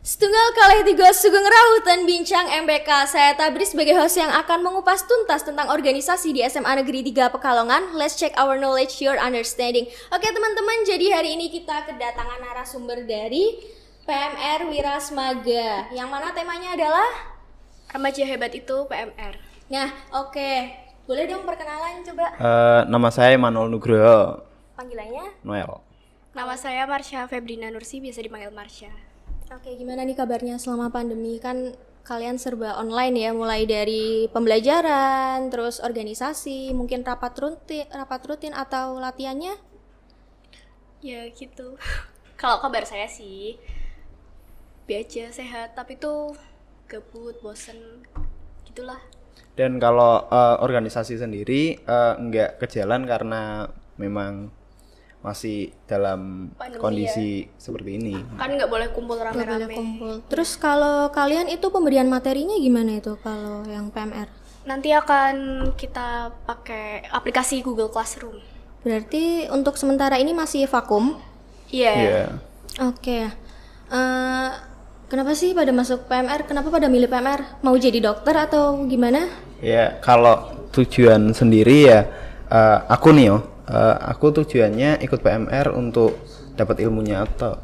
Setunggal kalih tiga sugeng rautan bincang MBK. Saya Tabri sebagai host yang akan mengupas tuntas tentang organisasi di SMA Negeri 3 Pekalongan. Let's check our knowledge, your understanding. Oke teman-teman, jadi hari ini kita kedatangan narasumber dari PMR Wirasmaga, yang mana temanya adalah Remaja Hebat Itu PMR. Nah, oke. Boleh dong perkenalan coba. Nama saya Manuel Nugroho. Panggilannya? Noel. Nama saya Marsha Febrina Nursi, biasa dipanggil Marsha. Oke, gimana nih kabarnya selama pandemi? Kan kalian serba online ya, mulai dari pembelajaran, terus organisasi, mungkin rapat rutin atau latihannya? Ya gitu. Kalau kabar saya sih biasa sehat, tapi tuh gabut, bosen, gitulah. Dan kalau organisasi sendiri nggak ke jalan karena memang masih dalam Pandemi kondisi seperti ini. Kan nggak boleh kumpul Nggak boleh rame-rame. kumpul. Terus kalau kalian itu pemberian materinya gimana itu kalau yang PMR? Nanti akan kita pakai aplikasi Google Classroom. Berarti untuk sementara ini masih vakum? Iya. Iya. Oke. Kenapa sih pada masuk PMR? Kenapa pada milih PMR? Mau jadi dokter atau gimana? Ya, kalau tujuan sendiri ya aku tujuannya ikut PMR untuk dapat ilmunya atau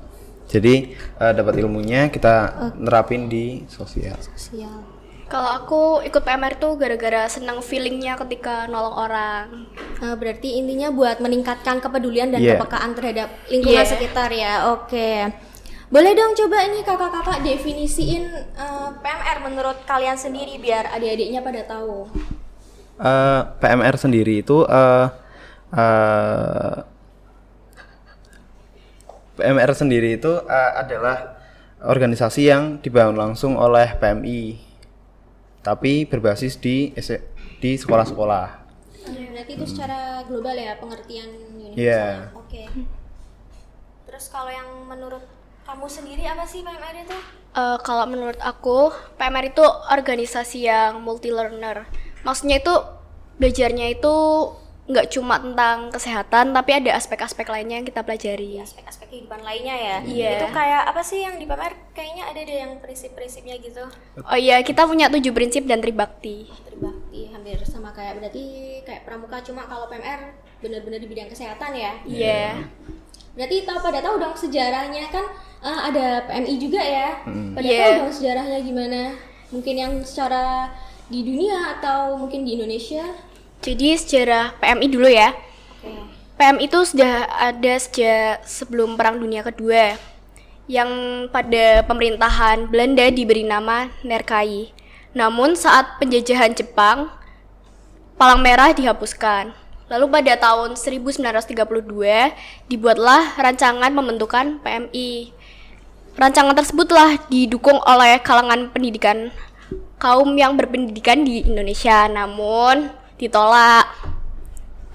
jadi dapat ilmunya kita nerapin di sosial. Sosial. Kalau aku ikut PMR tuh gara-gara senang feelingnya ketika nolong orang. Berarti intinya buat meningkatkan kepedulian dan Yeah. kepekaan terhadap lingkungan Yeah. sekitar ya. Oke. Boleh dong coba ini kakak-kakak definisiin PMR menurut kalian sendiri biar adik-adiknya pada tahu. PMR sendiri itu adalah organisasi yang dibangun langsung oleh PMI, tapi berbasis di sekolah-sekolah. Berarti itu secara global ya pengertian Indonesia. Iya. Oke. Terus kalau yang menurut kamu sendiri apa sih PMR itu? Kalau menurut aku, PMR itu organisasi yang multi learner. Maksudnya itu belajarnya itu nggak cuma tentang kesehatan, tapi ada aspek-aspek lainnya yang kita pelajari. Aspek-aspek kehidupan lainnya ya. Iya. Itu kayak apa sih yang di PMR? Kayaknya ada deh yang prinsip-prinsipnya gitu. Oh iya, kita punya 7 prinsip dan tribakti. Tribakti hampir sama kayak berarti kayak pramuka, cuma kalau PMR benar-benar di bidang kesehatan ya. Iya. Berarti pada tahu dong sejarahnya kan ada PMI juga ya. Pada Iya. tahu dong sejarahnya gimana? Mungkin yang secara di dunia atau mungkin di Indonesia. Jadi sejarah PMI dulu ya. Oke. PMI itu sudah ada sejak sebelum Perang Dunia Kedua, yang pada pemerintahan Belanda diberi nama Nerkai. Namun saat penjajahan Jepang, Palang Merah dihapuskan. Lalu pada tahun 1932 dibuatlah rancangan pembentukan PMI. Rancangan tersebutlah didukung oleh kalangan pendidikan kaum yang berpendidikan di Indonesia, namun ditolak.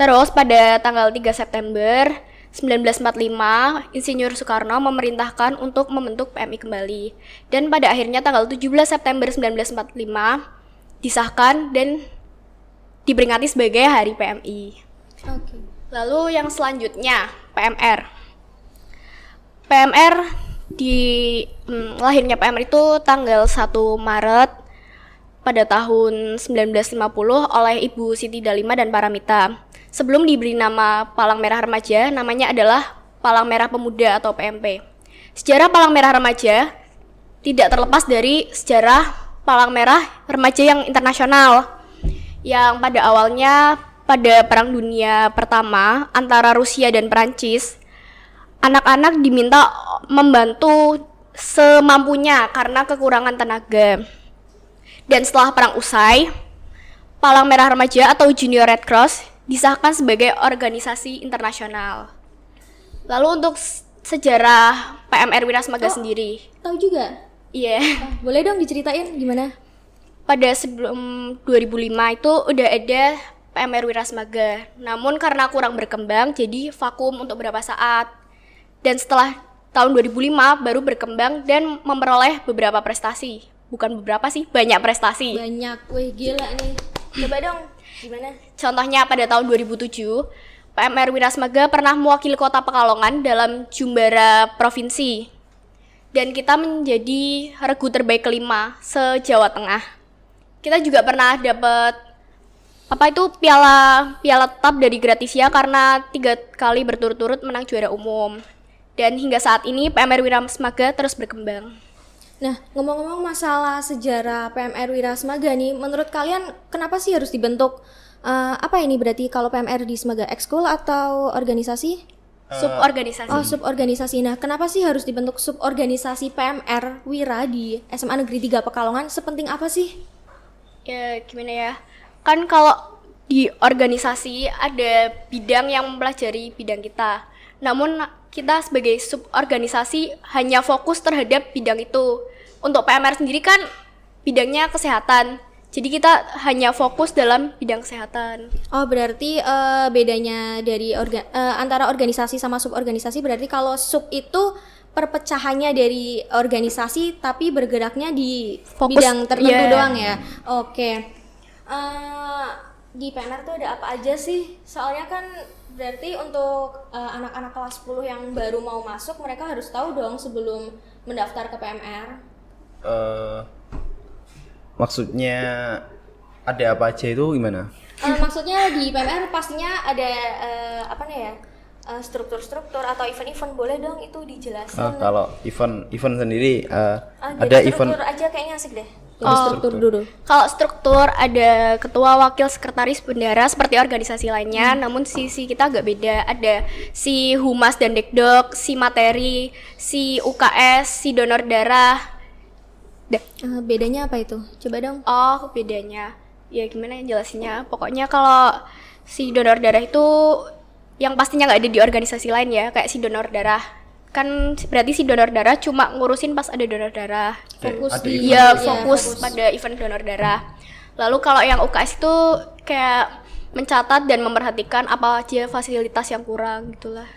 Terus pada tanggal 3 September 1945, Insinyur Soekarno memerintahkan untuk membentuk PMI kembali. Dan pada akhirnya tanggal 17 September 1945 disahkan dan diperingati sebagai Hari PMI. Oke. Lalu yang selanjutnya, PMR. PMR lahirnya PMR itu tanggal 1 Maret pada tahun 1950 oleh Ibu Siti Dalima dan Paramita. Sebelum diberi nama Palang Merah Remaja, namanya adalah Palang Merah Pemuda atau PMP. Sejarah Palang Merah Remaja tidak terlepas dari sejarah Palang Merah Remaja yang internasional, yang pada awalnya pada Perang Dunia Pertama antara Rusia dan Perancis, anak-anak diminta membantu semampunya karena kekurangan tenaga. Dan setelah perang usai, Palang Merah Remaja atau Junior Red Cross disahkan sebagai organisasi internasional. Lalu untuk sejarah PMR Wirasmaga sendiri. Tahu juga? Iya. Boleh dong diceritain gimana? Pada sebelum 2005 itu udah ada PMR Wirasmaga. Namun karena kurang berkembang jadi vakum untuk beberapa saat. Dan setelah tahun 2005 baru berkembang dan memperoleh beberapa prestasi. Bukan beberapa sih, banyak prestasi. Banyak, wih gila nih. Coba dong, gimana? Contohnya pada tahun 2007, PMR Wirasmaga pernah mewakili Kota Pekalongan dalam Jumbara Provinsi. dan kita menjadi regu terbaik kelima se-Jawa Tengah. Kita juga pernah dapat piala tetap dari Gratisia karena 3 kali berturut-turut menang juara umum. Dan hingga saat ini PMR Wirasmaga terus berkembang. Nah, ngomong-ngomong masalah sejarah PMR Wirasmaga nih, menurut kalian kenapa sih harus dibentuk? Apa ini berarti kalau PMR di Smaga ekskul atau organisasi? Suborganisasi. Oh, suborganisasi. Nah, kenapa sih harus dibentuk suborganisasi PMR Wira di SMA Negeri 3 Pekalongan? Sepenting apa sih? Ya gimana ya, kan kalau di organisasi ada bidang yang mempelajari bidang kita, namun kita sebagai suborganisasi hanya fokus terhadap bidang itu. Untuk PMR sendiri kan bidangnya kesehatan, jadi kita hanya fokus dalam bidang kesehatan. Oh, berarti bedanya dari antara organisasi sama suborganisasi berarti kalau sub itu perpecahannya dari organisasi tapi bergeraknya di Fokus, bidang tertentu iya. doang ya. Oke. Di PMR tuh ada apa aja sih? Soalnya kan berarti untuk anak-anak kelas 10 yang baru mau masuk mereka harus tahu dong sebelum mendaftar ke PMR. Maksudnya ada apa aja itu gimana? Maksudnya di PMR pastinya ada struktur-struktur atau event-event, boleh dong itu dijelasin. Kalau event sendiri ada Jadi event. struktur aja kayaknya asik deh. Jadi struktur dulu. Kalau struktur ada ketua, wakil, sekretaris, bendara seperti organisasi lainnya, namun sisi kita agak beda. Ada si humas dan dekdok, si materi, si UKS, si donor darah. Bedanya apa itu? Coba dong. Oh, bedanya. Ya gimana ya jelasinnya? Pokoknya kalau si donor darah itu yang pastinya nggak ada di organisasi lain ya, kayak si donor darah. Kan berarti si donor darah cuma ngurusin pas ada donor darah. Fokus ada di event. Fokus pada event donor darah. Lalu kalau yang UKS itu kayak mencatat dan memperhatikan apa aja fasilitas yang kurang gitulah.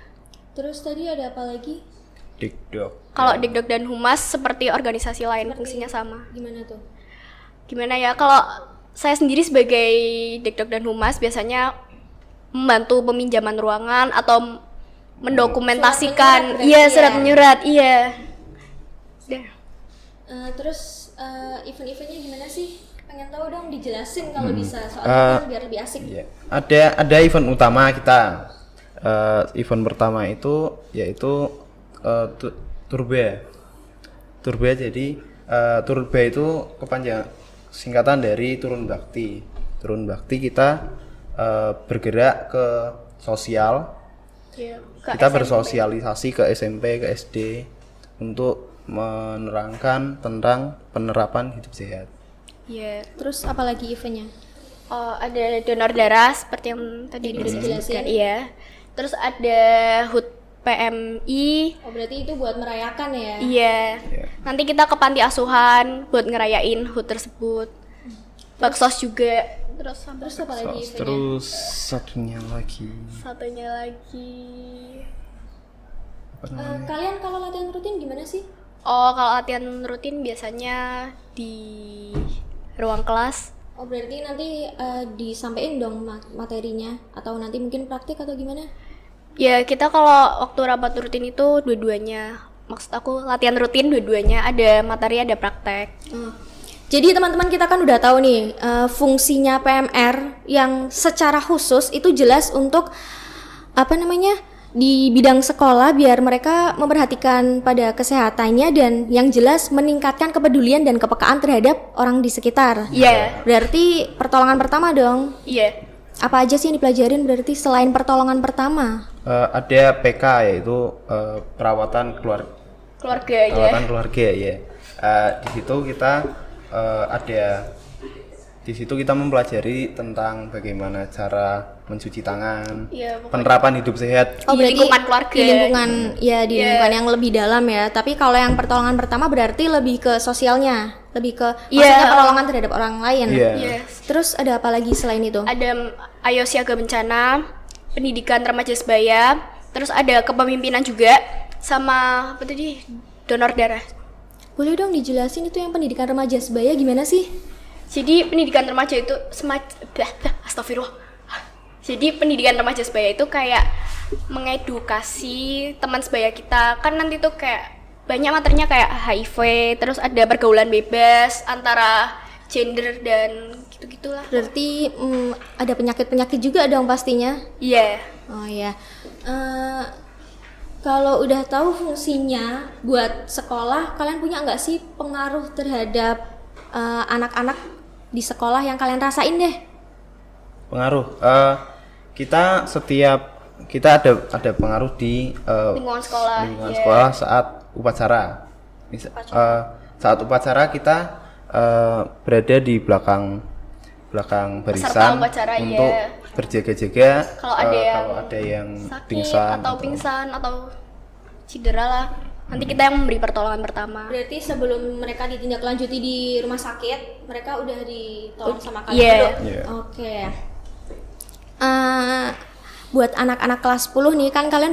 Terus tadi ada apa lagi? Dikdok. Kalau Dekdok dan Humas seperti organisasi lain fungsinya sama. Gimana tuh? Gimana ya, kalau saya sendiri sebagai Dekdok dan Humas biasanya membantu peminjaman ruangan atau mendokumentasikan. Surat menyurat, iya. Udah. Terus Event-eventnya gimana sih? Pengen tahu dong, dijelasin kalau bisa, soalnya kan biar lebih asik. Iya. Ada event utama kita. Event pertama itu yaitu Turba. Turba jadi Turba itu kepanjangan singkatan dari turun bakti. Turun bakti kita bergerak ke sosial. Iya, Kita bersosialisasi ke SMP, ke SD untuk menerangkan tentang penerapan hidup sehat. Iya. Terus apa lagi eventnya? Ada donor darah seperti yang tadi dijelasin. Iya. Terus ada HUT PMI. Oh, berarti itu buat merayakan ya? Iya. Nanti kita ke panti asuhan buat ngerayain HUT tersebut. Baksos juga. Terus apa lagi eventnya? Terus satunya lagi. Kalian kalau latihan rutin gimana sih? Oh, kalau latihan rutin biasanya di ruang kelas. Oh, berarti nanti disampaikan dong materinya atau nanti mungkin praktik atau gimana? Ya, kita kalau waktu rapat rutin itu dua-duanya. Maksud aku latihan rutin dua-duanya, ada materi, ada praktek. Jadi teman-teman kita kan udah tahu nih fungsinya PMR yang secara khusus itu jelas untuk di bidang sekolah biar mereka memperhatikan pada kesehatannya dan yang jelas meningkatkan kepedulian dan kepekaan terhadap orang di sekitar. Iya. Berarti pertolongan pertama dong. Iya. Apa aja sih yang dipelajarin berarti selain pertolongan pertama? Ada PK yaitu perawatan keluarga. Perawatan keluarga ya. Di situ kita di situ kita mempelajari tentang bagaimana cara mencuci tangan, penerapan hidup sehat. Oh, berarti lingkungan keluarga. Di lingkungan lingkungan yang lebih dalam ya. Tapi kalau yang pertolongan pertama berarti lebih ke sosialnya, lebih ke maksudnya pertolongan terhadap orang lain. Terus ada apa lagi selain itu? Ada Ayo Siaga Bencana, pendidikan remaja sebaya, terus ada kepemimpinan juga, sama apa tadi, donor darah. Boleh dong dijelasin itu yang pendidikan remaja sebaya gimana sih? Jadi pendidikan remaja itu astagfirullah. Jadi pendidikan remaja sebaya itu kayak mengedukasi teman sebaya kita. Kan nanti tuh kayak banyak materinya kayak HIV, terus ada pergaulan bebas antara gender dan gitu-gitulah. Berarti ada penyakit-penyakit juga dong pastinya. Iya. Oh ya. Kalau udah tahu fungsinya buat sekolah, kalian punya nggak sih pengaruh terhadap anak-anak di sekolah yang kalian rasain deh? Pengaruh. Kita ada pengaruh di Lingkungan sekolah. lingkungan Iya. sekolah saat upacara. Saat upacara kita berada di belakang barisan upacara, untuk iya. berjaga-jaga Kalau ada yang sakit pingsan atau cedera lah, nanti kita yang memberi pertolongan pertama. Berarti sebelum mereka ditindaklanjuti di rumah sakit, mereka udah ditolong sama kalian Iya. dulu? Iya. Oke. Buat anak-anak kelas 10 nih kan kalian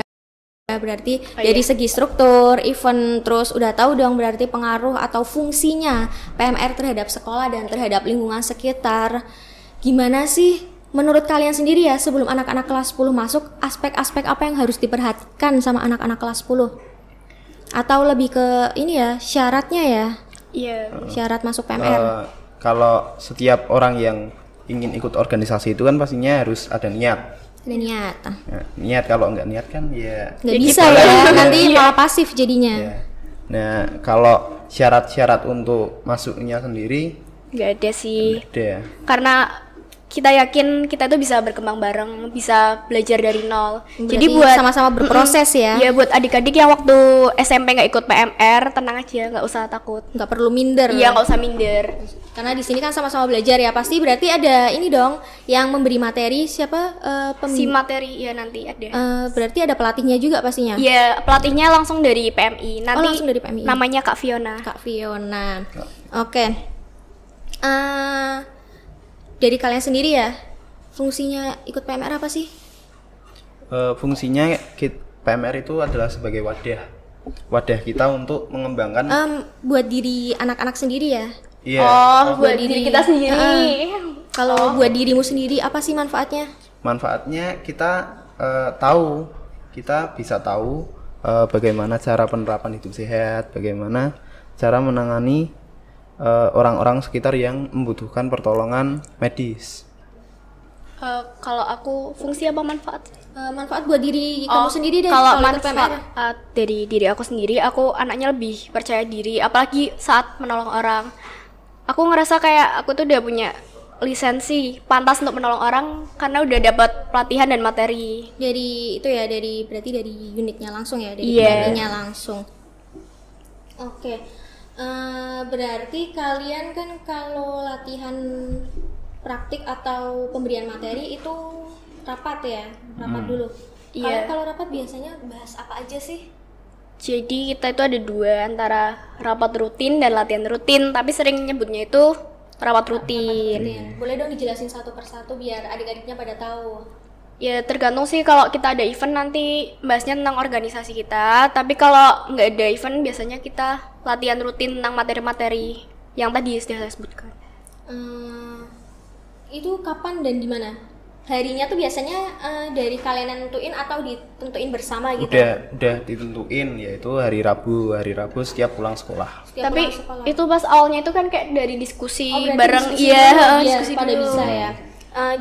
berarti dari segi struktur, event, terus udah tahu dong berarti pengaruh atau fungsinya PMR terhadap sekolah dan terhadap lingkungan sekitar. Gimana sih menurut kalian sendiri ya sebelum anak-anak kelas 10 masuk, aspek-aspek apa yang harus diperhatikan sama anak-anak kelas 10? Atau lebih ke ini ya, syaratnya ya, Iya. syarat masuk PMR. Kalau setiap orang yang ingin ikut organisasi itu kan pastinya harus ada niat. Ada niat. Ya, niat, kalau nggak niat kan ya Nggak bisa ya, nanti malah pasif jadinya. ya. Nah, kalau syarat-syarat untuk masuknya sendiri Nggak ada sih. ada. Karena kita yakin kita tuh bisa berkembang bareng, bisa belajar dari nol. Jadi Jadi buat sama-sama berproses ya. ya buat adik-adik yang waktu SMP nggak ikut PMR, tenang aja, nggak usah takut. Nggak perlu minder. Iya, nggak usah minder. Karena di sini kan sama-sama belajar ya. Pasti berarti ada ini dong yang memberi materi siapa? Si materi ya nanti ada. Berarti ada pelatihnya juga pastinya. Ya, pelatihnya langsung dari PMI. Nanti langsung dari PMI. namanya Kak Fiona. Kak Fiona. Oke. Dari kalian sendiri ya, fungsinya ikut PMR apa sih? Fungsinya PMR itu adalah sebagai wadah kita untuk mengembangkan. Buat diri anak-anak sendiri ya. Iya. Buat diri kita sendiri. Kalau buat dirimu sendiri apa sih manfaatnya? Manfaatnya kita kita bisa tahu bagaimana cara penerapan hidup sehat, bagaimana cara menangani orang-orang sekitar yang membutuhkan pertolongan medis. Kalau aku fungsi apa manfaat? Manfaat buat diri kamu sendiri deh. Kalau ikut PMR. manfaat dari diri aku sendiri, aku anaknya lebih percaya diri, apalagi saat menolong orang. Aku ngerasa kayak aku tuh udah punya lisensi pantas untuk menolong orang karena udah dapat pelatihan dan materi. Dari itu ya, berarti dari unitnya langsung ya, dari Iya. PMI-nya langsung. Oke. Berarti kalian kan kalau latihan praktik atau pemberian materi itu rapat ya, rapat dulu. Iya. Kalian kalau rapat biasanya bahas apa aja sih? Jadi kita itu ada dua, antara rapat rutin dan latihan rutin, tapi sering nyebutnya itu rapat rutin. Boleh dong dijelasin satu persatu biar adik-adiknya pada tahu. Ya tergantung sih, kalau kita ada event nanti bahasnya tentang organisasi kita, tapi kalau nggak ada event biasanya kita latihan rutin tentang materi-materi yang tadi sudah saya sebutkan. Itu kapan dan di mana? Harinya tuh biasanya dari kalian yang nentuin atau ditentuin bersama gitu? Udah ditentuin, yaitu hari Rabu setiap pulang sekolah. Setiap Tapi pulang sekolah. itu pas awalnya itu kan kayak dari diskusi Oh, berarti bareng, diskusi iya dulu, biar diskusi pada dulu. bisa ya.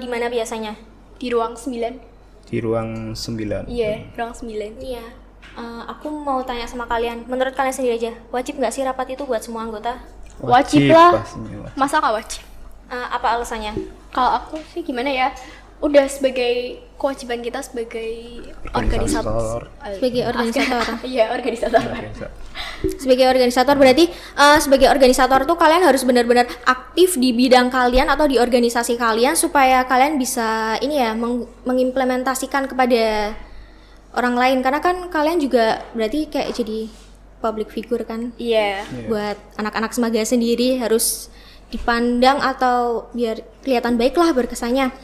Di mana biasanya? Di ruang 9. Di ruang 9. Iya, ruang 9. Iya. Aku mau tanya sama kalian, menurut kalian sendiri aja, wajib nggak sih rapat itu buat semua anggota? Wajib lah. pastinya wajib. Masa nggak wajib? Apa alasannya? Kalau aku sih gimana ya? Udah sebagai kewajiban kita sebagai organisator. Sebagai organisator. Iya, organisator. Sebagai organisator berarti sebagai organisator tuh kalian harus benar-benar aktif di bidang kalian atau di organisasi kalian supaya kalian bisa ini ya mengimplementasikan kepada orang lain, karena kan kalian juga berarti kayak jadi public figure kan. Iya. Buat anak-anak Semaga sendiri harus dipandang atau biar kelihatan baik lah berkesannya.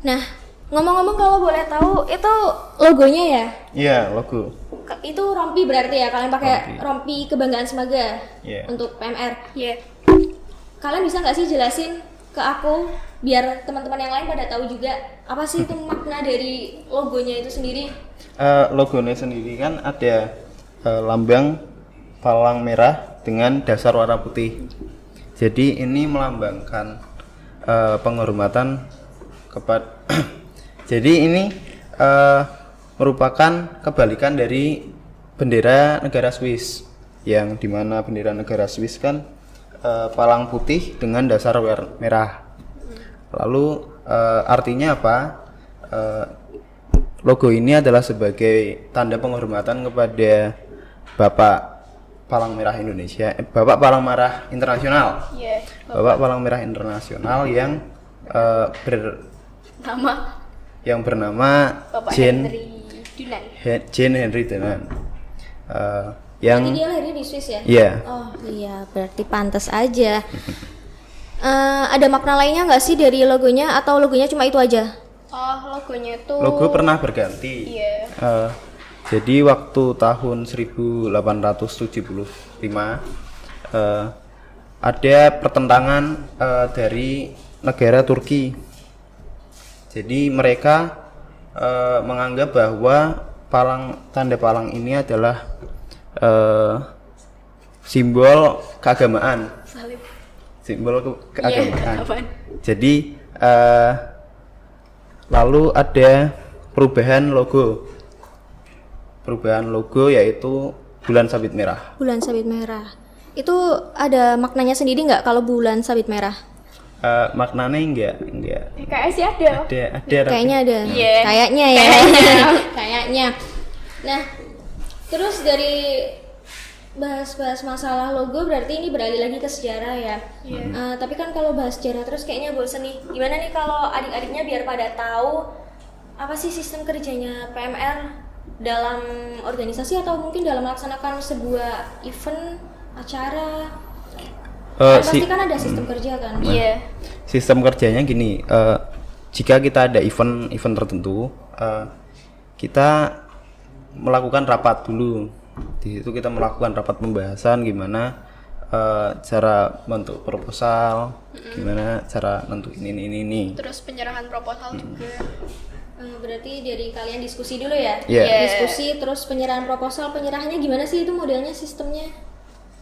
Nah, ngomong-ngomong kalau boleh tahu itu logonya ya? Iya, logo. Itu rompi berarti ya, kalian pakai rompi kebanggaan Semaga Iya. untuk PMR. Iya. Kalian bisa nggak sih jelasin ke aku biar teman-teman yang lain pada tahu juga apa sih itu makna dari logonya itu sendiri? Logonya sendiri kan ada lambang palang merah dengan dasar warna putih. Jadi ini melambangkan penghormatan kepada jadi ini merupakan kebalikan dari bendera negara Swiss, yang dimana bendera negara Swiss kan palang putih dengan dasar warna merah. Lalu artinya apa? Logo ini adalah sebagai tanda penghormatan kepada Bapak Palang Merah Indonesia, Bapak Palang Merah Internasional, Bapak Palang Merah Internasional yang bernama Bapak Jane Henry Dunan. Henry Dunan. Yang Jadi dia lahirnya di Swiss ya? Iya. Oh iya, berarti pantas aja. Ada makna lainnya nggak sih dari logonya atau logonya cuma itu aja? Oh, logonya itu Logo pernah berganti. Iya. Jadi waktu tahun 1875 ada pertentangan dari negara Turki. Jadi mereka menganggap bahwa tanda palang ini adalah simbol keagamaan. Salib. Simbol keagamaan. Apaan? Jadi lalu ada perubahan logo yaitu bulan sabit merah. Bulan sabit merah. Itu ada maknanya sendiri nggak kalau bulan sabit merah? Maknanya enggak. Kayaknya sih ada. Ada. Kayaknya ada. Iya. Kayaknya ya. Kayaknya. Nah, terus dari bahas-bahas masalah logo berarti ini beralih lagi ke sejarah ya. Tapi kan kalau bahas sejarah terus kayaknya bosen nih. Gimana nih kalau adik-adiknya biar pada tahu apa sih sistem kerjanya PMR dalam organisasi atau mungkin dalam melaksanakan sebuah event acara? Pasti kan ada sistem kerja kan? Iya. Sistem kerjanya gini, jika kita ada event tertentu, kita melakukan rapat dulu. Di situ kita melakukan rapat pembahasan gimana cara bentuk proposal, gimana cara nentuin ini. Terus penyerahan proposal juga. Berarti dari kalian diskusi dulu ya? Iya. Diskusi terus penyerahan proposal, penyerahannya gimana sih itu modelnya sistemnya?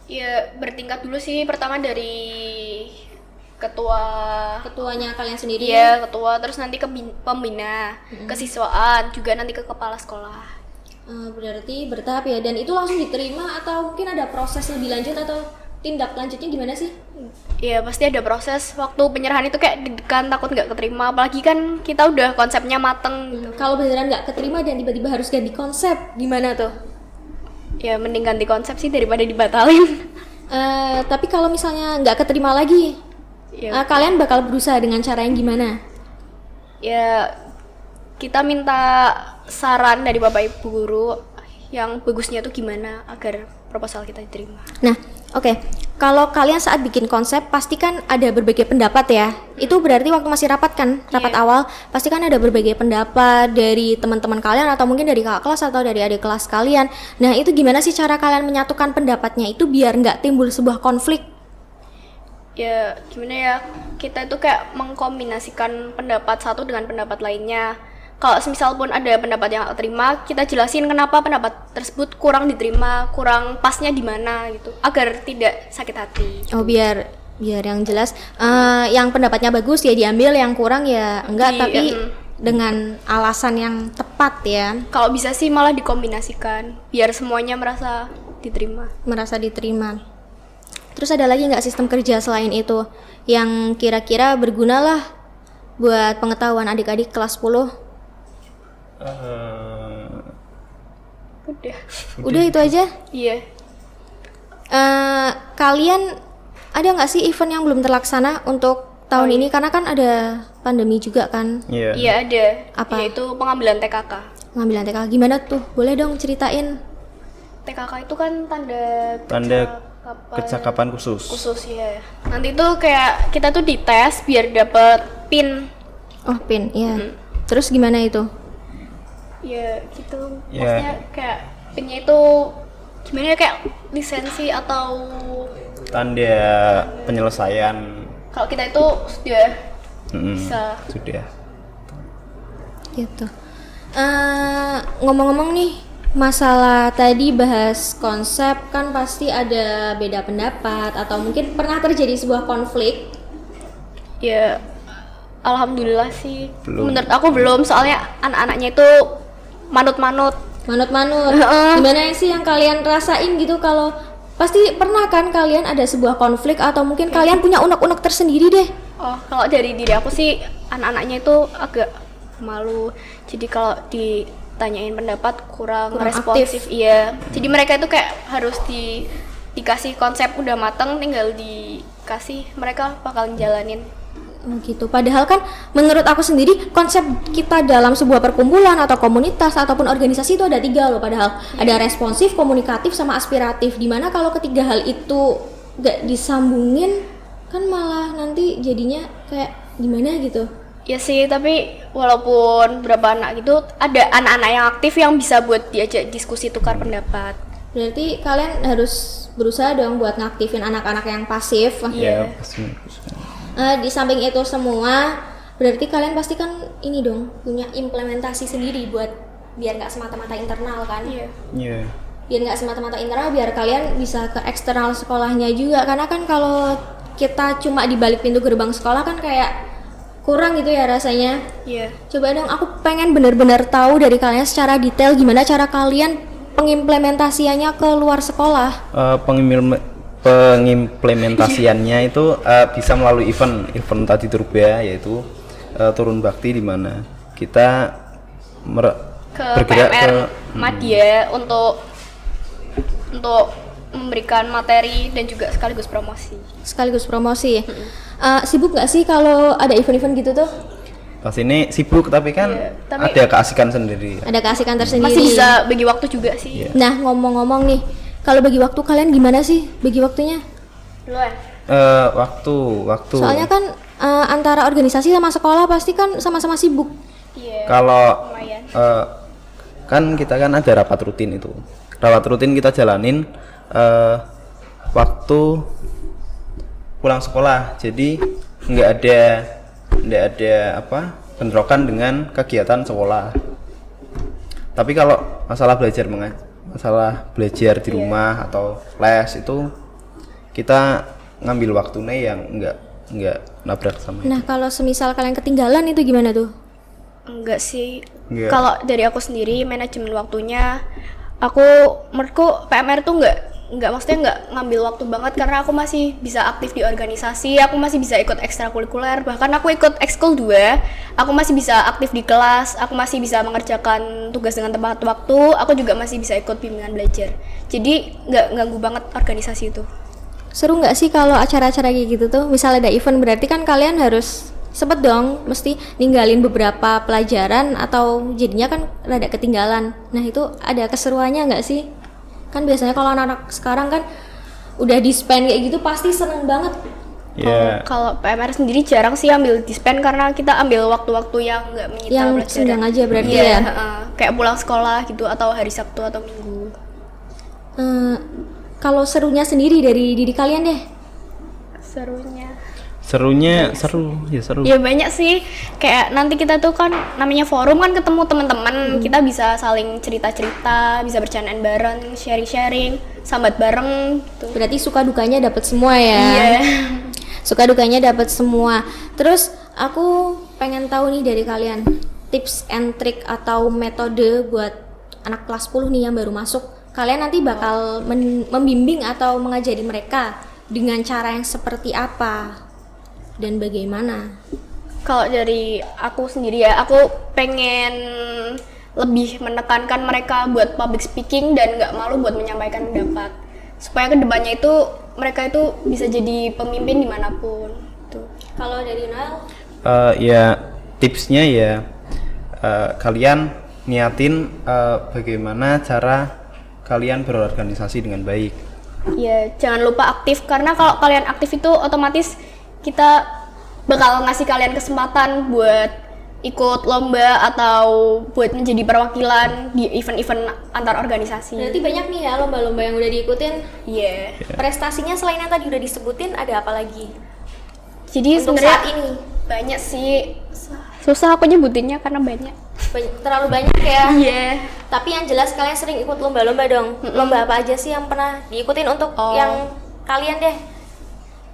Ya bertingkat dulu sih, pertama dari Ketuanya kalian sendiri? Iya, ketua, terus nanti ke pembina, kesiswaan, juga nanti ke kepala sekolah. Berarti bertahap ya, dan itu langsung diterima atau mungkin ada proses lebih lanjut atau tindak lanjutnya gimana sih? Iya, pasti ada proses. Waktu penyerahan itu kayak deg-degan, takut nggak keterima, apalagi kan kita udah konsepnya mateng gitu. Kalau beneran nggak keterima dan tiba-tiba harus ganti konsep, gimana tuh? Ya mending ganti konsep sih daripada dibatalin. Tapi kalau misalnya nggak keterima lagi, Ya, kalian bakal berusaha dengan cara yang gimana? ya kita minta saran dari Bapak Ibu guru yang bagusnya tuh gimana agar proposal kita diterima. Nah, oke. Kalau kalian saat bikin konsep pasti kan ada berbagai pendapat ya. Itu berarti waktu masih rapat kan, rapat awal, pasti kan ada berbagai pendapat dari teman-teman kalian atau mungkin dari kakak kelas atau dari adik kelas kalian. Nah, itu gimana sih cara kalian menyatukan pendapatnya itu biar nggak timbul sebuah konflik? Ya gimana ya, kita itu kayak mengkombinasikan pendapat satu dengan pendapat lainnya. Kalau semisal pun ada pendapat yang nggak terima, kita jelasin kenapa pendapat tersebut kurang diterima, kurang pasnya di mana gitu, agar tidak sakit hati. Oh, biar yang jelas, yang pendapatnya bagus ya diambil, yang kurang ya enggak, tapi dengan alasan yang tepat ya. Kalau bisa sih malah dikombinasikan, biar semuanya merasa diterima. Terus ada lagi nggak sistem kerja selain itu yang kira-kira berguna lah buat pengetahuan adik-adik kelas 10? Udah itu aja? Iya. Kalian ada nggak sih event yang belum terlaksana untuk tahun ini? Karena kan ada pandemi juga kan? Iya ada. Apa? Yaitu pengambilan TKK. Pengambilan TKK gimana tuh? Boleh dong ceritain? TKK itu kan Tanda kecakapan khusus. Ya. Nanti tuh kayak kita tuh dites biar dapet PIN. Oh, PIN, iya. Terus gimana itu? Ya gitu. Ya. Maksudnya kayak PIN-nya itu gimana ya, kayak lisensi atau Tanda penyelesaian. kalau kita itu sudah bisa. Sudah. Gitu. Ngomong-ngomong nih, masalah tadi bahas konsep kan pasti ada beda pendapat atau mungkin pernah terjadi sebuah konflik. Ya, alhamdulillah sih. Belum. Menurut aku belum, soalnya anak-anaknya itu manut-manut. Manut-manut. Gimana sih yang kalian rasain gitu kalau pasti pernah kan kalian ada sebuah konflik atau mungkin kalian punya unek-unek tersendiri deh. Oh, kalau dari diri aku sih anak-anaknya itu agak malu. Jadi kalau ditanyain pendapat kurang responsif. Iya. Jadi mereka itu kayak harus dikasih konsep udah mateng, tinggal dikasih, mereka bakal jalanin. Gitu. Padahal kan menurut aku sendiri konsep kita dalam sebuah perkumpulan atau komunitas ataupun organisasi itu ada 3 loh padahal. Ada responsif, komunikatif, sama aspiratif. Dimana kalau ketiga hal itu gak disambungin kan malah nanti jadinya kayak gimana gitu. Ya sih, tapi walaupun berapa anak gitu, ada anak-anak yang aktif yang bisa buat diajak diskusi tukar pendapat. Berarti kalian harus berusaha dong buat ngaktifin anak-anak yang pasif. Ya, pasti. Di samping itu semua, berarti kalian pasti kan ini dong punya implementasi sendiri buat biar nggak semata-mata internal kan? Iya. Iya. Biar nggak semata-mata internal, biar kalian bisa ke eksternal sekolahnya juga. Karena kan kalau kita cuma di balik pintu gerbang sekolah kan kayak kurang gitu ya rasanya. Iya. Coba dong, aku pengen bener-bener tahu dari kalian secara detail gimana cara kalian pengimplementasiannya ke luar sekolah. Pengimplementasiannya itu bisa melalui event tadi Turba, yaitu turun bakti, di mana kita bergerak PMR ke Madya untuk memberikan materi dan juga sekaligus promosi. Sibuk nggak sih kalau ada event-event gitu tuh? pas ini sibuk, tapi kan Iya, tapi ada keasikan sendiri. Ada keasikan tersendiri. Masih bisa bagi waktu juga sih. Iya. Nah, ngomong-ngomong nih, kalau bagi waktu kalian gimana sih bagi waktunya? Duluan. Waktu Soalnya kan antara organisasi sama sekolah pasti kan sama-sama sibuk. Iya. kalau lumayan. kan kita kan ada rapat rutin kita jalanin waktu pulang sekolah, jadi nggak ada bentrokan dengan kegiatan sekolah. Tapi kalau masalah belajar di rumah atau les itu kita ngambil waktunya yang nggak nabrak sama. Nah, kalau semisal kalian ketinggalan itu gimana tuh? Enggak sih. Enggak. Kalau dari aku sendiri manajemen waktunya, menurutku PMR tuh maksudnya nggak ngambil waktu banget, karena aku masih bisa aktif di organisasi, aku masih bisa ikut ekstrakurikuler, bahkan aku ikut ekskul 2, aku masih bisa aktif di kelas, aku masih bisa mengerjakan tugas dengan tepat waktu, aku juga masih bisa ikut bimbingan belajar. Jadi nggak ganggu banget organisasi itu. Seru nggak sih kalau acara-acara kayak gitu tuh? Misalnya ada event, berarti kan kalian harus sempet dong, mesti ninggalin beberapa pelajaran atau jadinya kan rada ketinggalan. Nah, itu ada keseruannya nggak sih? Kan biasanya kalau anak-anak sekarang kan udah di-spend kayak gitu pasti seneng banget. Ya, Kalau PMR sendiri jarang sih ambil dispen, karena kita ambil waktu-waktu yang nggak menyita Yang pelajaran. senggang aja berarti Iya, ya? kayak pulang sekolah gitu, atau hari Sabtu atau Minggu. Kalau serunya sendiri dari diri kalian deh. Seru. Ya banyak sih, kayak nanti kita tuh kan namanya forum kan, ketemu teman-teman, kita bisa saling cerita-cerita, bisa bercandaan bareng, sharing-sharing, sambat bareng gitu. Berarti suka dukanya dapat semua ya. Iya. Suka dukanya dapat semua. Terus aku pengen tahu nih dari kalian tips and trick atau metode buat anak kelas 10 nih yang baru masuk. Kalian nanti bakal membimbing atau mengajari mereka dengan cara yang seperti apa dan bagaimana? Kalau dari aku sendiri ya, aku pengen lebih menekankan mereka buat public speaking dan nggak malu buat menyampaikan pendapat, supaya kedepannya itu mereka itu bisa jadi pemimpin dimanapun. Tuh. Kalau dari Noel? Ya tipsnya ya kalian niatin bagaimana cara kalian berorganisasi dengan baik. Ya, jangan lupa aktif, karena kalau kalian aktif itu otomatis kita bakal ngasih kalian kesempatan buat ikut lomba atau buat menjadi perwakilan di event-event antar organisasi. Berarti banyak nih ya lomba-lomba yang udah diikutin. Iya. Prestasinya selain yang tadi udah disebutin ada apa lagi? Jadi Untuk sebenarnya saat ini banyak sih. Susah aku nyebutinnya karena banyak. terlalu banyak ya. Iya. Tapi yang jelas kalian sering ikut lomba-lomba dong. Lomba apa aja sih yang pernah diikutin untuk yang kalian deh?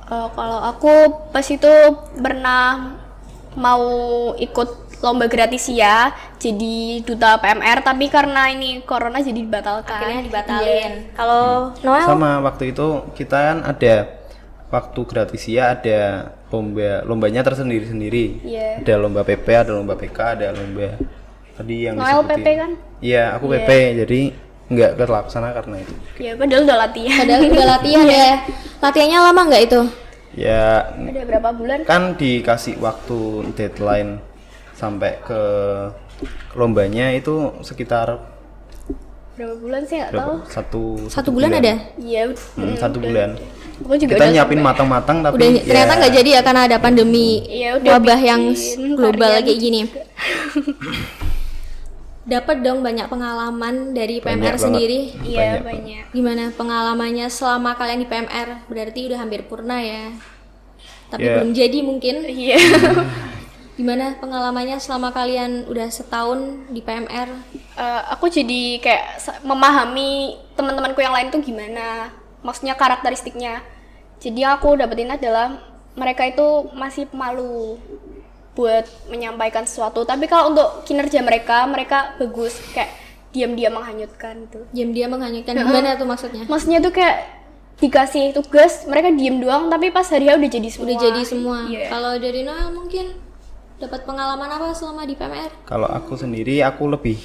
Kalau aku pas itu pernah mau ikut lomba gratis ya, jadi duta PMR, tapi karena ini corona jadi dibatalkan. Akhirnya Iya. dibatalin. Kalau Noel? Sama waktu itu kita kan ada waktu gratisia, ada lombanya tersendiri-sendiri. Iya. Ada lomba PP, ada lomba PK, ada lomba tadi yang Noel disebutin. PP kan? Iya, aku PP, jadi nggak terlaksana karena itu. Ya padahal udah latihan. Padahal udah latihan ya. Latihannya lama nggak itu? Ya Ada berapa bulan? kan dikasih waktu deadline sampai ke lombanya itu sekitar Berapa bulan sih nggak tahu. berapa? Satu bulan ada? Iya. 1 bulan. Aku juga Kita udah nyiapin sampai- matang-matang tapi Udah ternyata nggak jadi ya karena ada pandemi Iya, udah wabah yang bikin global varian kayak gini. Dapat dong banyak pengalaman dari Banyak PMR banget. sendiri. Iya, Banyak. banyak. Gimana pengalamannya selama kalian di PMR? Berarti udah hampir purna ya. Tapi Iya. belum jadi mungkin. Iya. Gimana pengalamannya selama kalian udah setahun di PMR? Aku jadi kayak memahami teman-temanku yang lain tuh gimana, maksudnya karakteristiknya. Jadi yang aku dapetin adalah mereka itu masih malu buat menyampaikan sesuatu, tapi kalau untuk kinerja mereka bagus, kayak diam-diam menghanyutkan gitu. Diam-diam menghanyutkan. Gimana tuh maksudnya? Maksudnya tuh kayak dikasih tugas mereka diem doang, tapi pas hari udah jadi semua. Udah jadi semua. Iya. Kalau dari Noel mungkin dapat pengalaman apa selama di PMR? kalau aku sendiri aku lebih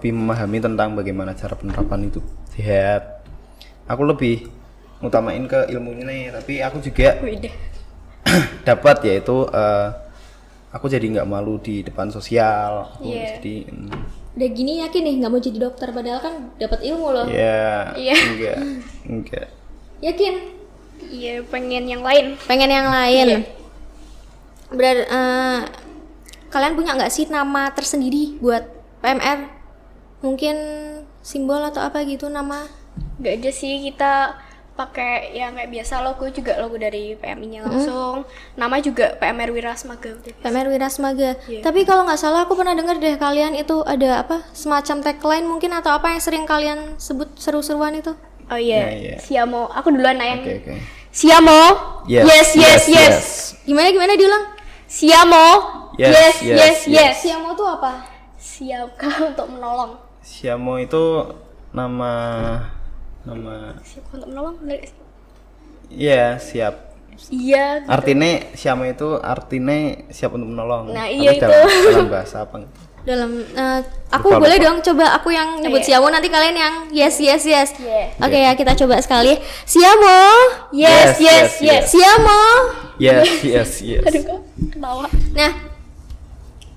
memahami tentang bagaimana cara penerapan itu sehat. Aku lebih ngutamain ke ilmunya nih, tapi aku juga Udah. dapat yaitu aku jadi nggak malu di depan sosial. Aku Iya. jadi Udah gini yakin nih nggak mau jadi dokter padahal kan dapat ilmu loh. ya Iya. enggak. Yakin? Iya, pengen yang lain. Pengen yang lain. Iya. Kalian punya nggak sih nama tersendiri buat PMR? Mungkin simbol atau apa gitu nama? Gak ada sih, kita pakai yang kayak biasa, logo juga logo dari PMI-nya langsung. Nama juga PMR Wirasmaga. PMR Wirasmaga. Iya. Tapi kalau nggak salah aku pernah dengar deh kalian itu ada apa semacam tagline mungkin atau apa yang sering kalian sebut seru-seruan itu? Oh iya, Iya. Siamo. Aku duluan ayang. Oke. Siamo. Yes. Gimana diulang? Siamo. Yes, Yes. Siamo tuh apa? Siapkah untuk menolong? Siamo itu nama Siap untuk menolong? Bener gak sih? iya siap. Iya. Artinya Siamo itu artinya siap untuk menolong. Nah, Tapi iya itu. dalam bahasa apa? Dalam aku Lupa, boleh lupa. dong coba aku yang nyebut iya. Siamo nanti kalian yang yes. Iya. Oke ya kita coba sekali. Siamo. Yes. Siamo. Yes. Aduh, kok ketawa. Nah,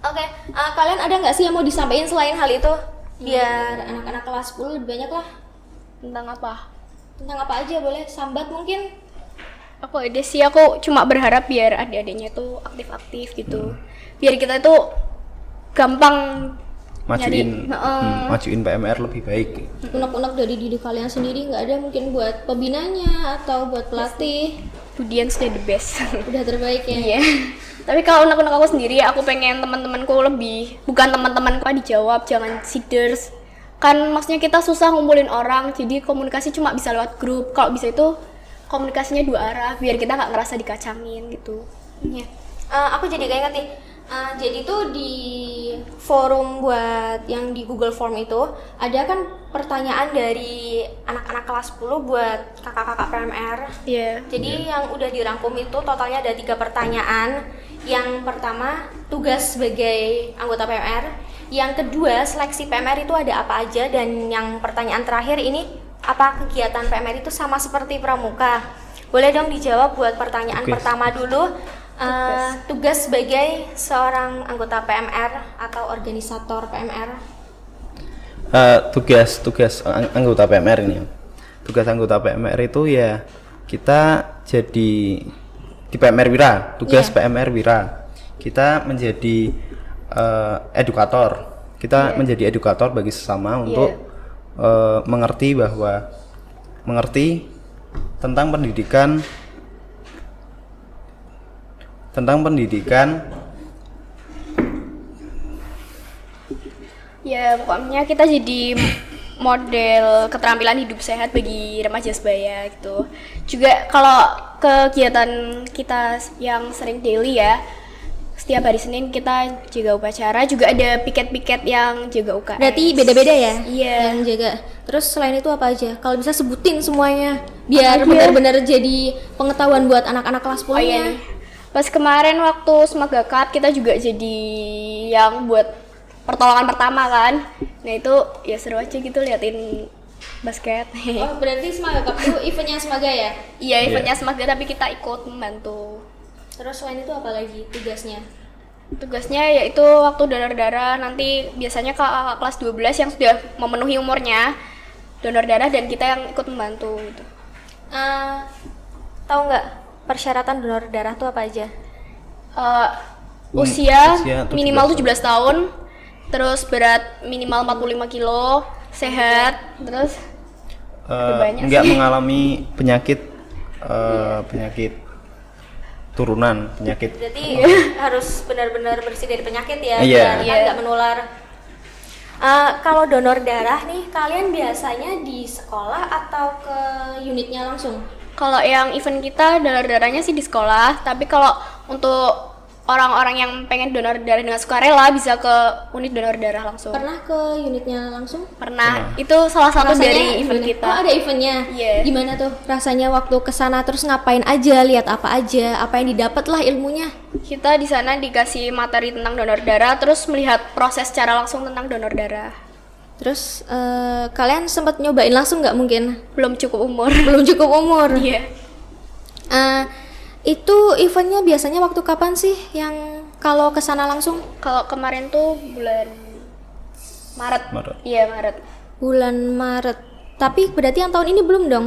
oke, kalian ada nggak sih yang mau disampaikan selain hal itu? Biar anak-anak kelas 10 lebih banyak lah. Tentang apa? Tentang apa aja boleh? Sambat mungkin? Aku ada sih, aku cuma berharap biar adik-adiknya tuh aktif-aktif gitu. Biar kita tuh gampang Majuin nyari. majuin PMR lebih baik. Unek-unek dari diri kalian sendiri nggak ada mungkin buat pembinanya atau buat pelatih? Budian sudah the best. Udah terbaik ya? Iya. Tapi kalau unek-unek aku sendiri, aku pengen teman-temanku lebih, bukan teman-temanku dijawab, jangan seeders. Kan maksudnya kita susah ngumpulin orang, jadi komunikasi cuma bisa lewat grup. Kalau bisa itu komunikasinya 2 arah, biar kita nggak ngerasa dikacangin gitu. Iya. Aku jadi keinget nih. Jadi tuh di forum buat yang di Google Form itu ada kan pertanyaan dari anak-anak kelas 10 buat kakak-kakak PMR. Iya. Jadi yang udah dirangkum itu totalnya ada 3 pertanyaan. Yang pertama tugas sebagai anggota PMR. Yang kedua seleksi PMR itu ada apa aja. Dan yang pertanyaan terakhir ini apa kegiatan PMR itu sama seperti pramuka. Boleh dong dijawab buat pertanyaan Oke. pertama dulu. Tugas sebagai seorang anggota PMR atau organisator PMR. Tugas anggota PMR ini. Tugas anggota PMR itu ya kita jadi di PMR Wira, tugas Iya. PMR Wira. Kita menjadi edukator. Kita menjadi edukator bagi sesama untuk mengerti tentang pendidikan Ya pokoknya kita jadi model keterampilan hidup sehat bagi remaja sebaya gitu. Juga kalau kegiatan kita yang sering daily ya, setiap hari Senin kita jaga upacara, juga ada piket-piket yang jaga UKS. Berarti beda-beda ya? Iya. Yang jaga. Terus selain itu apa aja? Kalau bisa sebutin semuanya biar Apa aja? benar-benar jadi pengetahuan buat anak-anak kelas 10 Oh iya nih. Pas kemarin waktu Semaga Cup kita juga jadi yang buat pertolongan pertama kan. Nah itu ya seru aja gitu liatin basket. Oh, berarti Semaga Cup itu eventnya Semaga ya? Iya eventnya Semaga tapi kita ikut membantu. Terus selain itu apa lagi tugasnya? Tugasnya yaitu waktu donor darah nanti biasanya kakak kelas 12 yang sudah memenuhi umurnya donor darah dan kita yang ikut membantu gitu. Tahu nggak persyaratan donor darah tuh apa aja? Usia usia 17 minimal 17 tahun, terus berat minimal 45 kilo, sehat, terus banyak nggak sih. mengalami penyakit penyakit turunan, penyakit Berarti harus benar-benar bersih dari penyakit ya, Iya. biar kan nggak menular. Kalau donor darah nih, kalian biasanya di sekolah atau ke unitnya langsung? Kalau yang event kita donor darahnya sih di sekolah, tapi kalau untuk orang-orang yang pengen donor darah dengan sukarela bisa ke unit donor darah langsung. Pernah ke unitnya langsung? Pernah. Itu salah satu dari event gimana? kita. Oh, ada eventnya. Iya. Gimana tuh rasanya waktu ke sana, terus ngapain aja, lihat apa aja, apa yang didapat lah ilmunya? Kita di sana dikasih materi tentang donor darah, terus melihat proses secara langsung tentang donor darah. Terus kalian sempat nyobain langsung nggak mungkin? Belum cukup umur. Belum cukup umur. Iya. Itu eventnya biasanya waktu kapan sih yang kalau ke sana langsung? Kalau kemarin tuh bulan Maret. Maret. Iya, Maret. Bulan Maret. Tapi berarti yang tahun ini belum dong?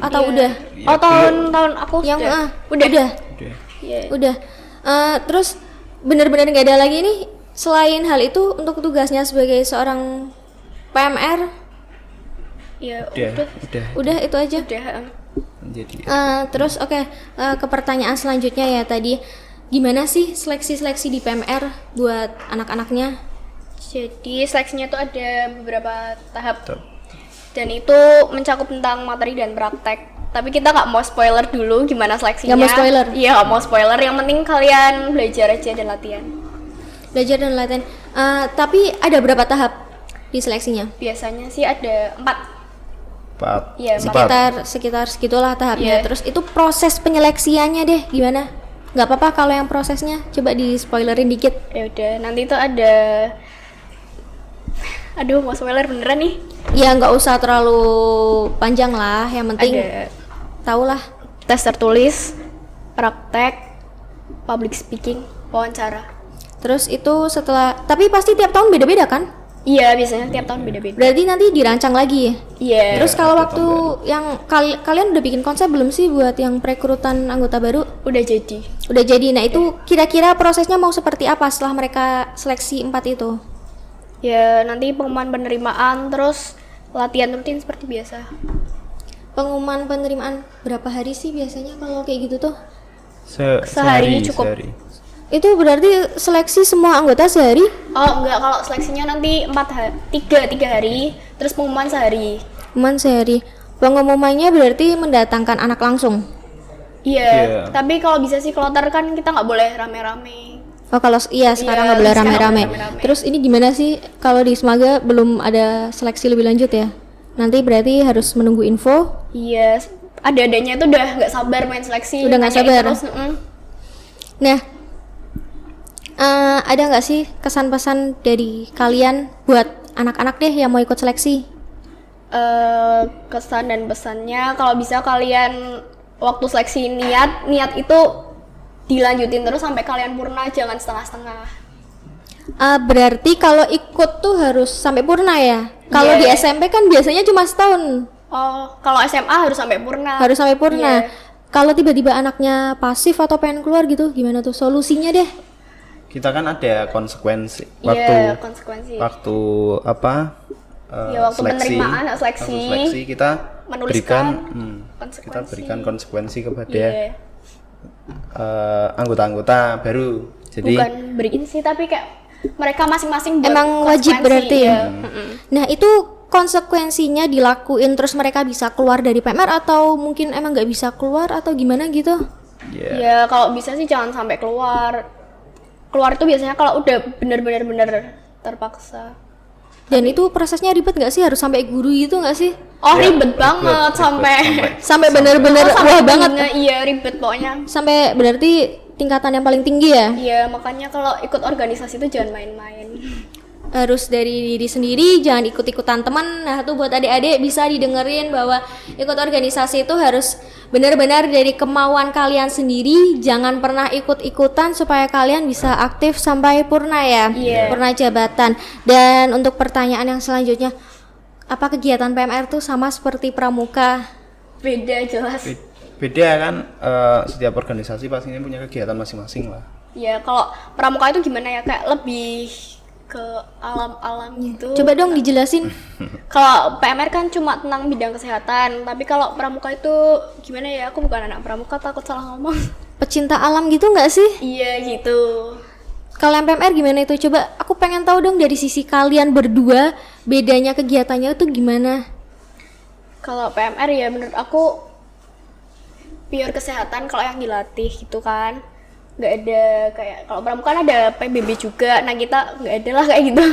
Atau Iya. udah? Iya, Oh, tahun aku Yang sudah. udah. Udah. Iya. Udah. Terus benar-benar nggak ada lagi nih selain hal itu untuk tugasnya sebagai seorang PMR? Iya, Udah. Udah itu aja. udah. Jadi Terus oke, ke pertanyaan selanjutnya ya tadi, gimana sih seleksi-seleksi di PMR buat anak-anaknya? Jadi seleksinya tuh ada beberapa tahap. Tahap. Dan itu mencakup tentang materi dan praktek. Tapi kita nggak mau spoiler dulu gimana seleksinya. Nggak mau spoiler? Iya, nggak mau spoiler. Yang penting kalian belajar aja dan latihan. Belajar dan latihan. Tapi ada berapa tahap di seleksinya? Biasanya sih ada 4. 4. Iya, Sekitar segitulah tahapnya. Iya. Terus itu proses penyeleksiannya deh gimana? Nggak apa-apa kalau yang prosesnya coba di spoilerin dikit. Ya udah, nanti itu ada. Aduh, mau spoiler beneran nih. Ya nggak usah terlalu panjang lah, yang penting Ada tau lah. tes tertulis, praktek, public speaking, wawancara. Terus itu setelah, tapi pasti tiap tahun beda-beda kan? Iya, biasanya tiap tahun beda-beda. Berarti nanti dirancang lagi ya? Iya. Terus kalau ada waktu yang kalian udah bikin konsep belum sih buat yang perekrutan anggota baru? Udah jadi. Udah jadi. Nah itu kira-kira prosesnya mau seperti apa setelah mereka seleksi 4 itu? Ya, nanti pengumuman penerimaan, terus latihan rutin seperti biasa. Pengumuman penerimaan berapa hari sih biasanya kalau kayak gitu tuh? Sehari cukup. Sehari. Itu berarti seleksi semua anggota sehari? Oh, enggak, kalau seleksinya nanti 3 hari, terus pengumuman sehari. Pengumuman sehari. Pengumumannya berarti mendatangkan anak langsung? Iya, Iya. tapi kalau bisa sih kloter kan kita nggak boleh rame-rame. Oh kalau iya sekarang Iya, nggak boleh sekarang rame-rame. nggak rame-rame. Terus ini gimana sih kalau di Semaga belum ada seleksi lebih lanjut ya? Nanti berarti harus menunggu info. Iya, ada-adanya itu udah nggak sabar main seleksi. Udah nggak nanyain sabar. Terus, Nah, ada nggak sih kesan-pesan dari kalian buat anak-anak deh yang mau ikut seleksi? Kesan dan pesannya kalau bisa kalian waktu seleksi niat itu dilanjutin terus sampai kalian purna, jangan setengah-setengah. Berarti kalau ikut tuh harus sampai purna ya? Kalau Iya. di SMP kan biasanya cuma setahun, Oh, kalau SMA harus sampai purna. harus sampai purna. Iya. Kalau tiba-tiba anaknya pasif atau pengen keluar gitu, gimana tuh solusinya deh? Kita kan ada konsekuensi Iya, konsekuensi. waktu apa? Iya, waktu penerimaan, seleksi. Waktu seleksi kita Menuliskan kita konsekuensi. berikan konsekuensi kepada Iya. anggota-anggota baru. Jadi Bukan beriin sih, tapi kayak mereka masing-masing Emang wajib berkonsekuensi, berarti ya? Mm-mm. Nah itu konsekuensinya dilakuin terus mereka bisa keluar dari PMR atau mungkin emang nggak bisa keluar atau gimana gitu? Ya. Ya kalau bisa sih jangan sampai keluar. Keluar itu biasanya kalau udah bener-bener terpaksa. Dan itu prosesnya ribet nggak sih? Harus sampai guru gitu nggak sih? Oh Ya, ribet banget sampai Sampai bener-bener wah banget. Iya ribet pokoknya. Sampai berarti tingkatan yang paling tinggi ya? Iya makanya kalau ikut organisasi itu jangan main-main. Harus dari diri sendiri, jangan ikut-ikutan teman. Nah tuh buat adik-adik bisa didengerin bahwa ikut organisasi itu harus benar-benar dari kemauan kalian sendiri. Jangan pernah ikut-ikutan supaya kalian bisa aktif sampai purna ya, Iya. purna jabatan. Dan untuk pertanyaan yang selanjutnya, apa kegiatan PMR tuh sama seperti pramuka? Beda jelas. Beda kan, setiap organisasi pastinya punya kegiatan masing-masing lah. Ya kalau pramuka itu gimana ya kayak lebih ke alam-alam gitu. Coba dong dijelasin. Kalau PMR kan cuma tentang bidang kesehatan, tapi kalau pramuka itu gimana ya? Aku bukan anak pramuka, takut salah ngomong. Pecinta alam gitu nggak sih? Iya gitu. Kalau yang PMR gimana itu? Coba aku pengen tahu dong dari sisi kalian berdua bedanya kegiatannya itu gimana? Kalau PMR ya menurut aku pure kesehatan kalau yang dilatih gitu kan. Nggak ada kayak kalau pramuka kan ada PBB juga. Nah, kita nggak ada lah kayak gitu.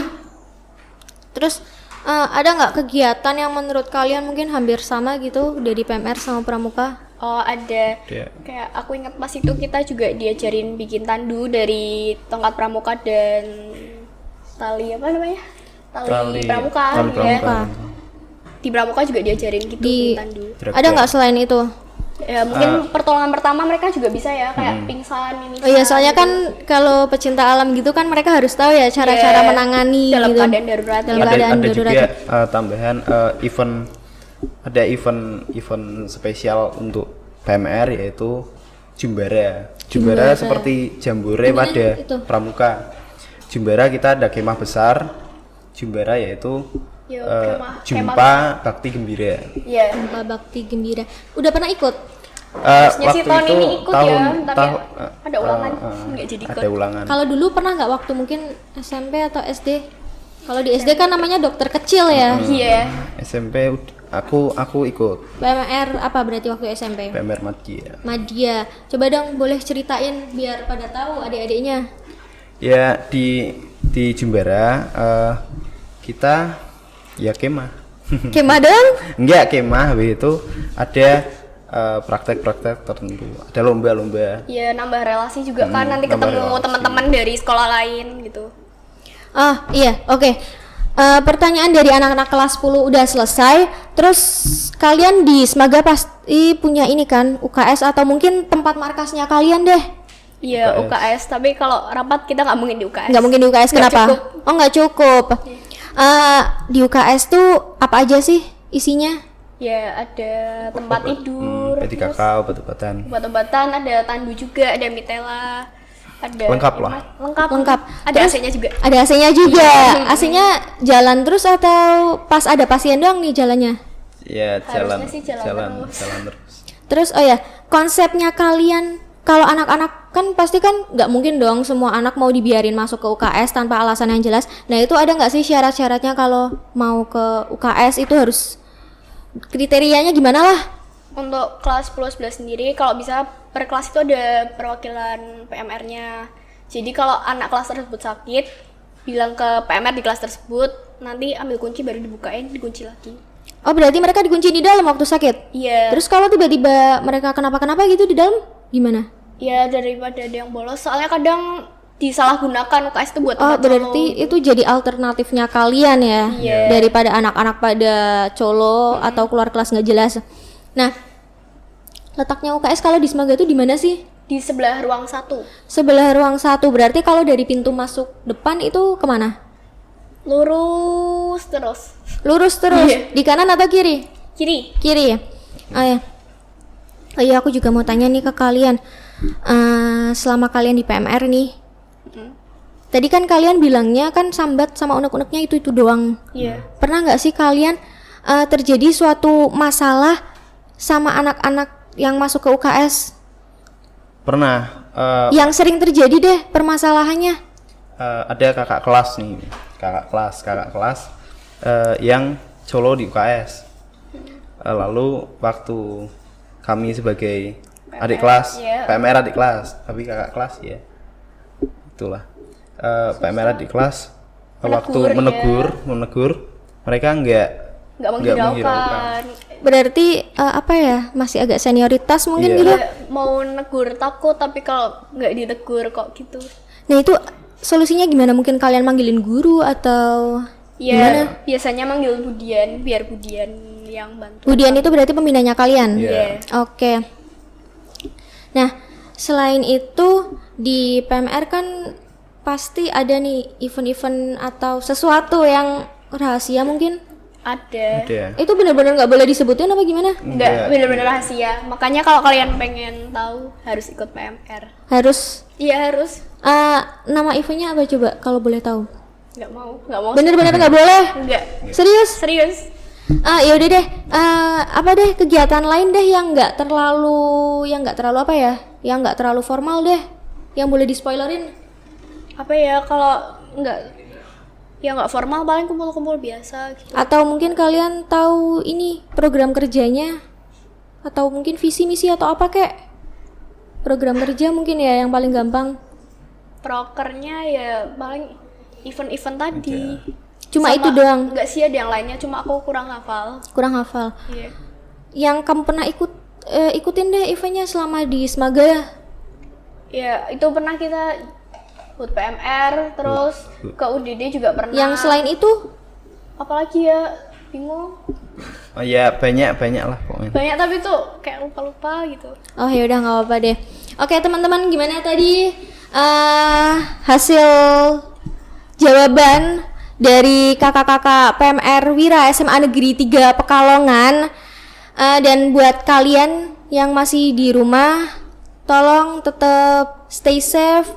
Terus ada nggak kegiatan yang menurut kalian mungkin hampir sama gitu dari PMR sama pramuka? Oh, ada. Ada. Kayak aku ingat pas itu kita juga diajarin bikin tandu dari tongkat pramuka dan tali apa namanya? Tali pramuka. Tali Ya. pramuka. Di pramuka juga diajarin gitu Di- bikin tandu. Ada nggak selain itu? Ya mungkin pertolongan pertama mereka juga bisa ya kayak pingsan, mimisan. Oh iya, soalnya gitu. kan kalau pecinta alam gitu kan mereka harus tahu ya cara-cara Iya, menangani dalam gitu. keadaan darurat. Dalam ya. keadaan Ada darurat. juga tambahan event spesial untuk PMR yaitu Jumbara. Jumbara seperti jambore Gimana pada itu? pramuka. Jumbara kita ada kemah besar. Jumbara yaitu Yo, jumpa bakti gembira. Iya. Jumpa Bakti Gembira. Udah pernah ikut? Harusnya sih tahun ini ikut ya, tapi ada ulangan, nggak jadi ikut. Ada ulangan. Kalau dulu pernah nggak waktu mungkin SMP atau SD? Kalau di SD kan namanya dokter kecil ya. Iya. SMP aku ikut PMR apa berarti waktu SMP? PMR Madya. Madya. Coba dong boleh ceritain biar pada tahu adik-adiknya. Ya di Jumbara kita ya kemah. Kemah dong? Enggak kemah, habis itu ada praktek-praktek tertentu, ada lomba-lomba. Iya, nambah relasi juga kan nanti nambah ketemu relasi. teman-teman dari sekolah lain gitu. Ah iya, oke. Pertanyaan dari anak-anak kelas 10 udah selesai. Terus kalian di Smaga pasti punya ini kan UKS atau mungkin tempat markasnya kalian deh. Iya, UKS. Tapi kalau rapat kita nggak mungkin di UKS. Nggak mungkin di UKS, Nggak kenapa? cukup. Oh nggak cukup. Di UKS tuh apa aja sih isinya? Ya, ada tempat tidur, P3 terus kakao, obat-obatan. obat-obatan, ada tandu juga, ada mitela, ada Lengkap lah. Lengkap. Ada Terus AC-nya juga. Ada AC-nya juga. AC-nya jalan terus atau pas ada pasien doang nih jalannya? Ya jalan Harusnya sih jalan terus. jalan terus. Terus oh ya, konsepnya kalian kalau anak-anak kan pasti kan nggak mungkin dong semua anak mau dibiarin masuk ke UKS tanpa alasan yang jelas. Nah itu ada nggak sih syarat-syaratnya kalau mau ke UKS itu harus kriterianya gimana lah? Untuk kelas 10-11 sendiri, kalau bisa per kelas itu ada perwakilan PMR-nya. Jadi kalau anak kelas tersebut sakit, bilang ke PMR di kelas tersebut, nanti ambil kunci baru dibukain, dikunci lagi. Oh berarti mereka dikunci di dalam waktu sakit? Iya. Terus kalau tiba-tiba mereka kenapa-kenapa gitu di dalam gimana? Ya daripada ada yang bolos, soalnya kadang disalahgunakan UKS itu buat Oh tempat berarti colo. itu jadi alternatifnya kalian ya? Iya. Daripada anak-anak pada colo atau keluar kelas nggak jelas. Nah letaknya UKS kalau di Smaga itu di mana sih? Di sebelah ruang 1. Sebelah ruang 1, berarti kalau dari pintu masuk depan itu kemana? Lurus terus. Lurus terus, Iya. di kanan atau kiri? Kiri. Kiri ya? Oh ya. Oh iya, aku juga mau tanya nih ke kalian. Selama kalian di PMR nih, tadi kan kalian bilangnya kan sambat sama unek-uneknya itu doang. Iya. Pernah nggak sih kalian terjadi suatu masalah sama anak-anak yang masuk ke UKS? Pernah Yang sering terjadi deh permasalahannya. ada kakak kelas yang colo di UKS. Lalu waktu kami sebagai adik kelas, PMR adik kelas, tapi kakak kelas ya, itulah PMR adik kelas. Waktu menegur, mereka nggak menghiraukan. Berarti apa ya, masih agak senioritas mungkin gitu. Mau negur takut, tapi kalau nggak ditegur kok gitu. Nah itu solusinya gimana? Mungkin kalian manggilin guru atau gimana? Biasanya manggil Budian, biar Budian yang bantu. Budian itu berarti pembinanya kalian? Iya. Oke. Nah, selain itu di PMR kan pasti ada nih event-event atau sesuatu yang rahasia mungkin? Ada. Itu benar-benar nggak boleh disebutin apa gimana? Enggak, benar-benar rahasia. Makanya kalau kalian pengen tahu harus ikut PMR. Harus? Iya harus. Nama eventnya apa coba kalau boleh tahu? Nggak mau. Bener-bener nggak boleh? Enggak. Serius? Ya udah deh. Apa deh kegiatan lain deh yang nggak terlalu apa ya? Yang nggak terlalu formal deh. Yang boleh di spoilerin? Apa ya, kalau nggak formal paling kumpul-kumpul biasa gitu. Atau mungkin kalian tahu ini program kerjanya? Atau mungkin visi misi atau apa kek? Program kerja mungkin ya yang paling gampang. Prokernya ya paling event-event tadi. Cuma itu doang? Enggak sih, ada yang lainnya, cuma aku kurang hafal. Iya. Yang kamu pernah ikutin deh eventnya selama di Smaga? Ya itu pernah kita HUT PMR, terus ke UDD juga pernah. Yang selain itu? Apalagi ya, bingung. Oh ya, banyak lah pokoknya. Banyak tapi tuh kayak lupa-lupa gitu. Oh ya udah nggak apa-apa deh. Oke teman-teman, gimana tadi hasil jawaban dari kakak-kakak PMR Wira SMA Negeri 3 Pekalongan? Dan buat kalian yang masih di rumah, tolong tetap stay safe,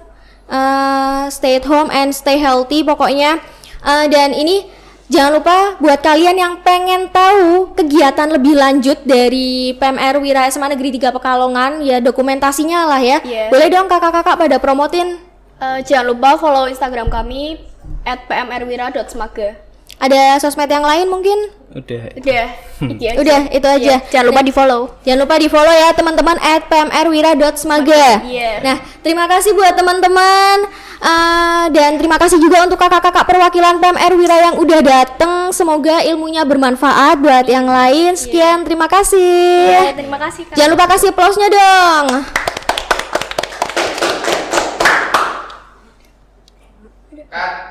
stay at home and stay healthy pokoknya. Dan ini jangan lupa buat kalian yang pengen tahu kegiatan lebih lanjut dari PMR Wira SMA Negeri 3 Pekalongan, ya dokumentasinya lah ya. Boleh dong kakak-kakak pada promotin. Jangan lupa follow Instagram kami @pmrwira.smaga. Ada sosmed yang lain mungkin? Udah Itu aja. Jangan lupa di-follow. Jangan lupa di-follow ya teman-teman @pmrwira.smaga. Nah, terima kasih buat teman-teman. Dan terima kasih juga untuk kakak-kakak perwakilan PMR Wira yang udah dateng. Semoga ilmunya bermanfaat buat yang lain. Sekian, terima kasih. Terima kasih Kak. Jangan lupa kasih applause-nya dong.